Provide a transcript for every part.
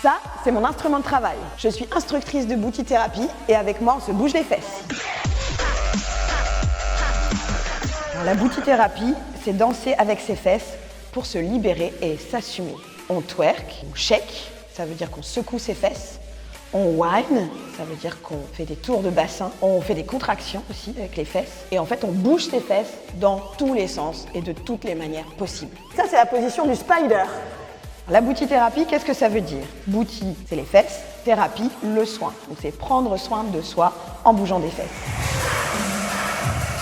Ça, c'est mon instrument de travail. Je suis instructrice de booty-thérapie et avec moi, on se bouge les fesses. Alors, la booty-thérapie, c'est danser avec ses fesses pour se libérer et s'assumer. On twerk, on shake, ça veut dire qu'on secoue ses fesses. On whine, ça veut dire qu'on fait des tours de bassin. On fait des contractions aussi avec les fesses. Et en fait, on bouge ses fesses dans tous les sens et de toutes les manières possibles. Ça, c'est la position du spider. La booty-thérapie, qu'est-ce que ça veut dire? Booty, c'est les fesses. Thérapie, le soin. Donc, c'est prendre soin de soi en bougeant des fesses.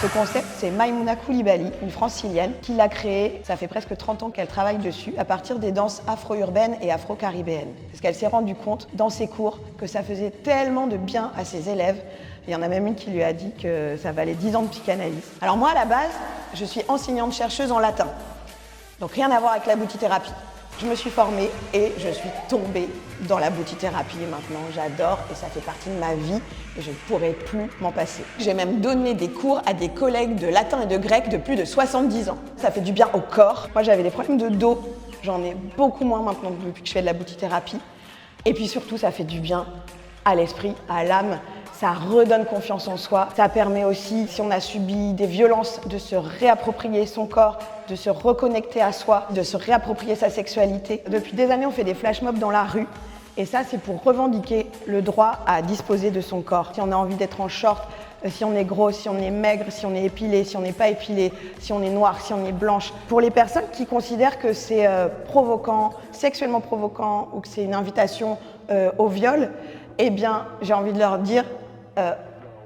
Ce concept, c'est Maïmouna Coulibaly, une francilienne, qui l'a créé. Ça fait presque 30 ans qu'elle travaille dessus, à partir des danses afro-urbaines et afro-caribéennes. Parce qu'elle s'est rendue compte, dans ses cours, que ça faisait tellement de bien à ses élèves. Il y en a même une qui lui a dit que ça valait 10 ans de psychanalyse. Alors moi, à la base, je suis enseignante-chercheuse en latin. Donc rien à voir avec la booty-thérapie. Je me suis formée et je suis tombée dans la booty-thérapie et maintenant j'adore et ça fait partie de ma vie et je ne pourrai plus m'en passer. J'ai même donné des cours à des collègues de latin et de grec de plus de 70 ans. Ça fait du bien au corps. Moi j'avais des problèmes de dos, j'en ai beaucoup moins maintenant depuis que je fais de la booty-thérapie. Et puis surtout ça fait du bien à l'esprit, à l'âme. Ça redonne confiance en soi. Ça permet aussi, si on a subi des violences, de se réapproprier son corps, de se reconnecter à soi, de se réapproprier sa sexualité. Depuis des années, on fait des flash mobs dans la rue. Et ça, c'est pour revendiquer le droit à disposer de son corps. Si on a envie d'être en short, si on est gros, si on est maigre, si on est épilé, si on n'est pas épilé, si on est noir, si on est blanche. Pour les personnes qui considèrent que c'est provoquant, sexuellement provoquant ou que c'est une invitation au viol, eh bien, j'ai envie de leur dire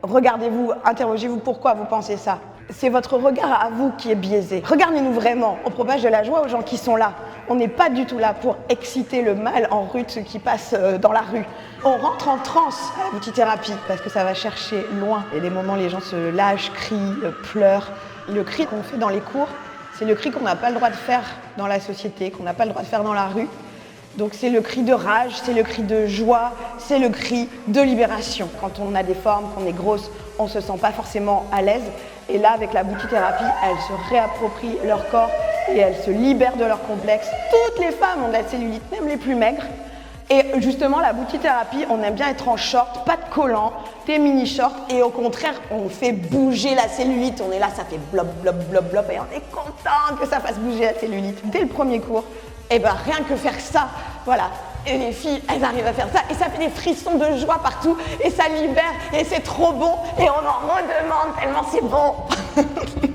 regardez-vous, interrogez-vous pourquoi vous pensez ça. C'est votre regard à vous qui est biaisé. Regardez-nous vraiment, on propage de la joie aux gens qui sont là. On n'est pas du tout là pour exciter le mal en rue de ceux qui passent dans la rue. On rentre en transe à la booty-thérapie parce que ça va chercher loin. Il y a des moments, les gens se lâchent, crient, pleurent. Le cri qu'on fait dans les cours, c'est le cri qu'on n'a pas le droit de faire dans la société, qu'on n'a pas le droit de faire dans la rue. Donc c'est le cri de rage, c'est le cri de joie, c'est le cri de libération. Quand on a des formes, qu'on est grosse, on ne se sent pas forcément à l'aise. Et là, avec la booty-thérapie, elles se réapproprient leur corps et elles se libèrent de leurs complexes. Toutes les femmes ont de la cellulite, même les plus maigres. Et justement, la booty-thérapie, on aime bien être en short, pas de collant, des mini-shorts. Et au contraire, on fait bouger la cellulite. On est là, ça fait blob, blob, blob, blob. Et on est contente que ça fasse bouger la cellulite. Dès le premier cours, et ben rien que faire ça, voilà. Et les filles, elles arrivent à faire ça et ça fait des frissons de joie partout et ça libère et c'est trop bon et on en redemande tellement c'est bon.